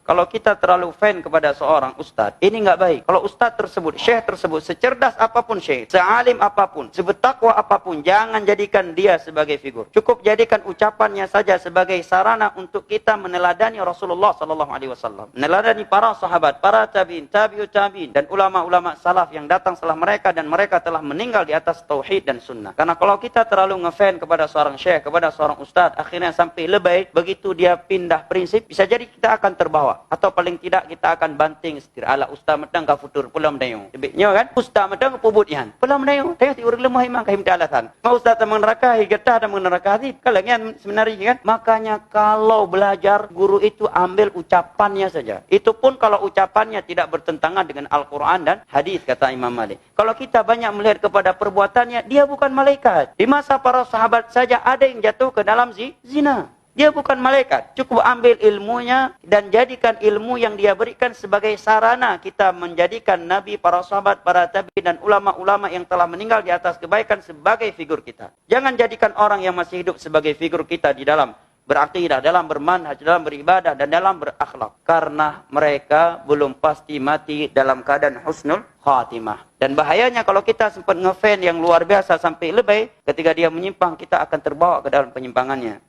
Kalau kita terlalu fan kepada seorang ustadz, ini nggak baik. Kalau ustadz tersebut, syekh tersebut, secerdas apapun syekh, sealim apapun, sebertakwa apapun, jangan jadikan dia sebagai figur. Cukup jadikan ucapannya saja sebagai sarana untuk kita meneladani Rasulullah SAW, meneladani para sahabat, para tabi'in, tabi'ut tabi'in, dan ulama-ulama salaf yang datang setelah mereka, dan mereka telah meninggal di atas tauhid dan sunnah. Karena kalau kita terlalu ngefan kepada seorang syekh, kepada seorang ustadz, akhirnya sampai lebay, begitu dia pindah prinsip, bisa jadi kita akan terbawa. Atau paling tidak kita akan banting setir. Ala ustaz medang ka futur pula mendayu. Sebabnya kan ustaz medang pubut yan. Pula mendayu. Tayah ti urang lemah imang kahim alasan. Mau ustaz tamang neraka higatah dan neraka hati. Kalangan sebenarnya kan. Makanya kalau belajar guru itu ambil ucapannya saja. Itu pun kalau ucapannya tidak bertentangan dengan Al-Qur'an dan hadis kata Imam Malik. Kalau kita banyak melihat kepada perbuatannya, dia bukan malaikat. Di masa para sahabat saja ada yang jatuh ke dalam zina. Dia bukan malaikat. Cukup ambil ilmunya dan jadikan ilmu yang dia berikan sebagai sarana kita menjadikan Nabi, para sahabat, para tabi'in dan ulama-ulama yang telah meninggal di atas kebaikan sebagai figur kita. Jangan jadikan orang yang masih hidup sebagai figur kita di dalam berakidah, dalam bermanhaj, dalam beribadah dan dalam berakhlak. Karena mereka belum pasti mati dalam keadaan husnul khatimah. Dan bahayanya kalau kita sempat ngefan yang luar biasa sampai lebay, ketika dia menyimpang kita akan terbawa ke dalam penyimpangannya.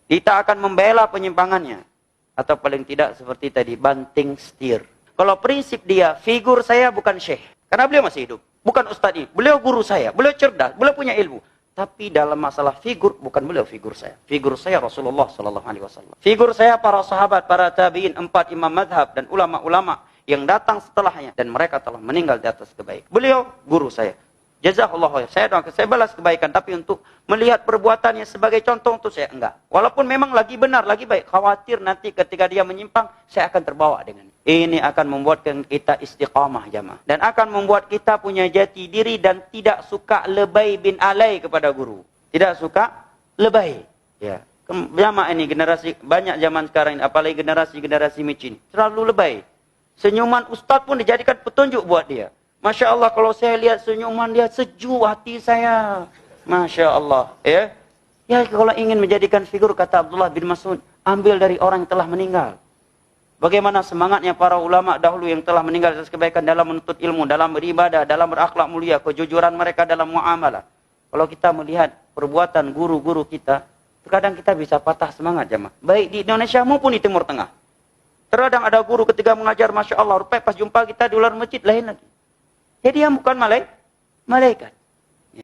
Kita akan membela penyimpangannya. Atau paling tidak seperti tadi, banting setir. Kalau prinsip dia, figur saya bukan syekh. Karena beliau masih hidup. Bukan ustadz ini. Beliau guru saya. Beliau cerdas. Beliau punya ilmu. Tapi dalam masalah figur, bukan beliau figur saya. Figur saya Rasulullah SAW. Figur saya para sahabat, para tabi'in, 4 imam madhab, dan ulama-ulama yang datang setelahnya. Dan mereka telah meninggal di atas kebaikan. Beliau guru saya. Jazakallah khair. Saya doakan, saya balas kebaikan. Tapi untuk melihat perbuatannya sebagai contoh untuk saya, enggak. Walaupun memang lagi benar, lagi baik. Khawatir nanti ketika dia menyimpang, saya akan terbawa dengan. Ini akan membuatkan kita istiqamah jamaah. Dan akan membuat kita punya jati diri dan tidak suka lebay bin alay kepada guru. Tidak suka lebay. Ya. Jamaah ini generasi, banyak zaman sekarang ini, apalagi generasi micin. Terlalu lebay. Senyuman ustaz pun dijadikan petunjuk buat dia. Masya Allah, kalau saya lihat senyuman dia, sejuk hati saya. Masya Allah. Ya, kalau ingin menjadikan figur, kata Abdullah bin Mas'ud, ambil dari orang yang telah meninggal. Bagaimana semangatnya para ulama dahulu yang telah meninggal atas kebaikan dalam menuntut ilmu, dalam beribadah, dalam berakhlak mulia, kejujuran mereka dalam muamalah. Kalau kita melihat perbuatan guru-guru kita, terkadang kita bisa patah semangat jemaah. Baik di Indonesia maupun di Timur Tengah. Terkadang ada guru ketika mengajar, Masya Allah, rupanya pas jumpa kita di luar masjid, lain lagi. Jadi dia bukan malaikat.